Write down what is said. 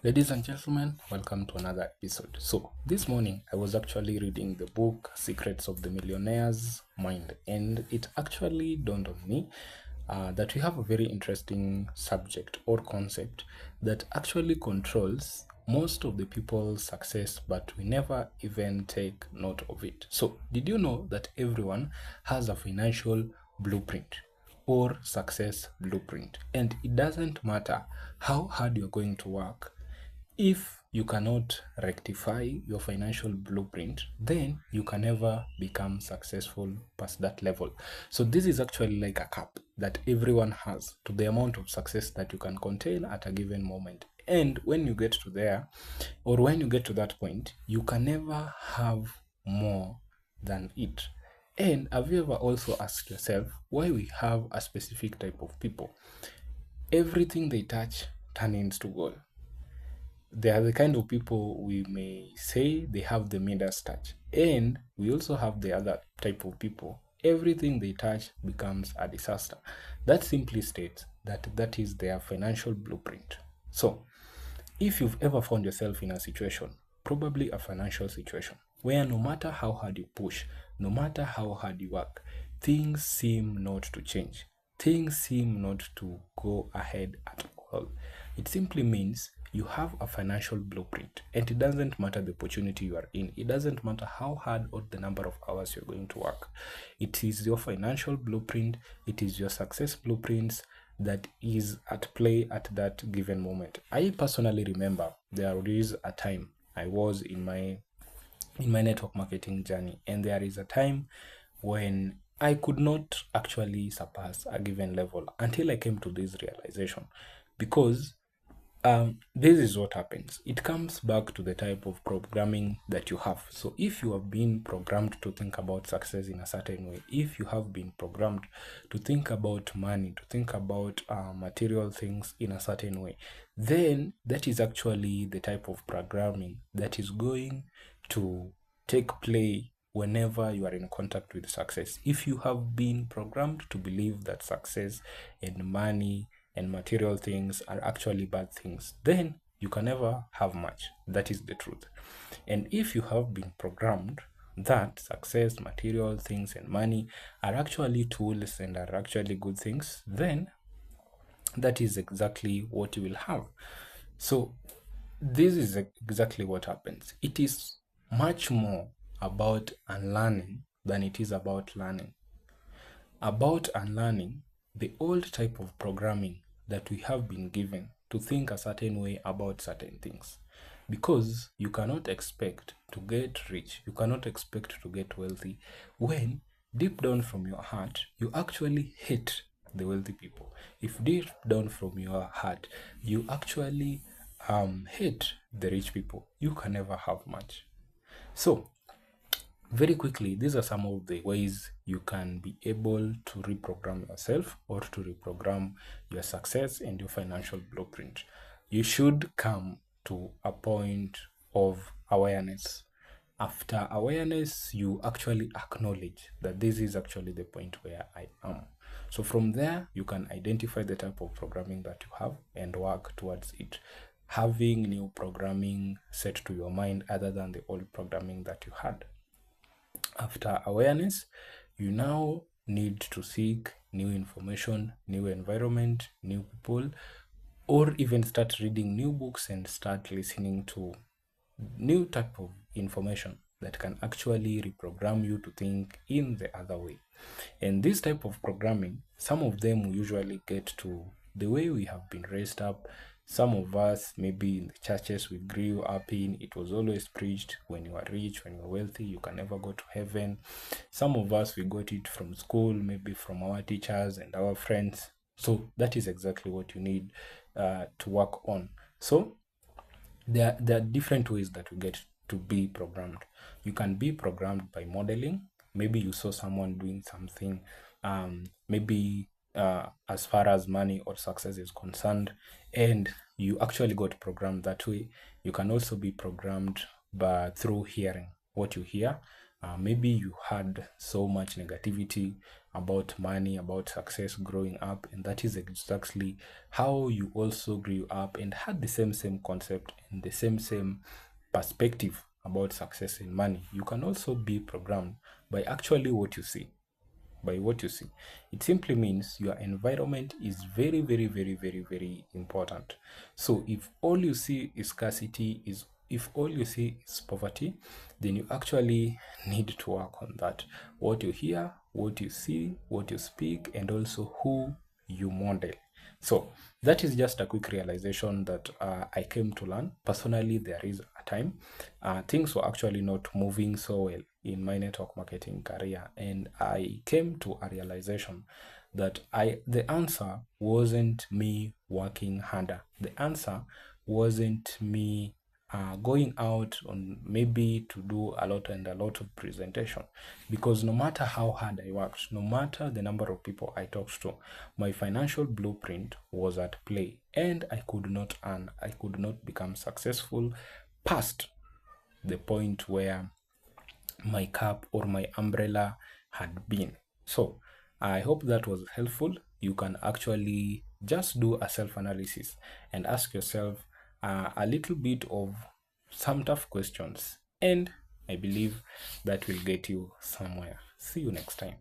Ladies and gentlemen, welcome to another episode. So, this morning I was actually reading the book Secrets of the Millionaire's Mind, and it actually dawned on me that we have a very interesting subject or concept that actually controls most of the people's success, but we never even take note of it. So, did you know that everyone has a financial blueprint or success blueprint? And it doesn't matter how hard you're going to work, if you cannot rectify your financial blueprint, then you can never become successful past that level. So this is actually like a cap that everyone has to the amount of success that you can contain at a given moment. And when you get to there, or when you get to that point, you can never have more than it. And have you ever also asked yourself why we have a specific type of people? Everything they touch turns into gold. They are the kind of people we may say they have the Midas touch. And we also have the other type of people. Everything they touch becomes a disaster. That simply states that that is their financial blueprint. So, if you've ever found yourself in a situation, probably a financial situation, where no matter how hard you push, no matter how hard you work, things seem not to change. Things seem not to go ahead at all. It simply means you have a financial blueprint, and it doesn't matter the opportunity you are in. It doesn't matter how hard or the number of hours you're going to work. It is your financial blueprint, it is your success blueprints that is at play at that given moment. I personally remember there is a time I was in my network marketing journey, and there is a time when I could not actually surpass a given level until I came to this realization. Because this is what happens. It comes back to the type of programming that you have. So, if you have been programmed to think about success in a certain way, if you have been programmed to think about money, to think about material things in a certain way, then that is actually the type of programming that is going to take play whenever you are in contact with success. If you have been programmed to believe that success and money and material things are actually bad things, then you can never have much. That is the truth. And if you have been programmed that success, material things, and money are actually tools and are actually good things, then that is exactly what you will have. So, this is exactly what happens. It is much more about unlearning than it is about learning. About unlearning the old type of programming that we have been given to think a certain way about certain things. Because you cannot expect to get rich, you cannot expect to get wealthy when deep down from your heart you actually hate the wealthy people. If deep down from your heart you actually hate the rich people, you can never have much. So, very quickly, these are some of the ways you can be able to reprogram yourself or to reprogram your success and your financial blueprint. You should come to a point of awareness. After awareness, you actually acknowledge that this is actually the point where I am. So from there, you can identify the type of programming that you have and work towards it. Having new programming set to your mind other than the old programming that you had. After awareness, you now need to seek new information, new environment, new people, or even start reading new books and start listening to new type of information that can actually reprogram you to think in the other way. And this type of programming, some of them we usually get to the way we have been raised up. Some of us, maybe in the churches we grew up in, it was always preached when you are rich, when you are wealthy, you can never go to heaven. Some of us, we got it from school, maybe from our teachers and our friends. So that is exactly what you need to work on. So there are different ways that we get to be programmed. You can be programmed by modeling. Maybe you saw someone doing something, maybe as far as money or success is concerned, and you actually got programmed that way. You can also be programmed through hearing what you hear. Maybe you had so much negativity about money, about success growing up, and that is exactly how you also grew up and had the same concept and the same perspective about success and money. You can also be programmed by actually what you see. By what you see, it simply means your environment is very important. So if all you see is scarcity, is if all you see is poverty, then you actually need to work on that. What you hear, what you see, what you speak, and also who you model. So that is just a quick realization that I came to learn. Personally, there is a time things were actually not moving so well in my network marketing career, and I came to a realization that the answer wasn't me working harder. The answer wasn't me going out on maybe to do a lot of presentation, because no matter how hard I worked, no matter the number of people I talked to, my financial blueprint was at play, and I could not earn, I could not become successful past the point where my cap or my umbrella had been. So I hope that was helpful. You can actually just do a self-analysis and ask yourself a little bit of some tough questions, and I believe that will get you somewhere. See you next time.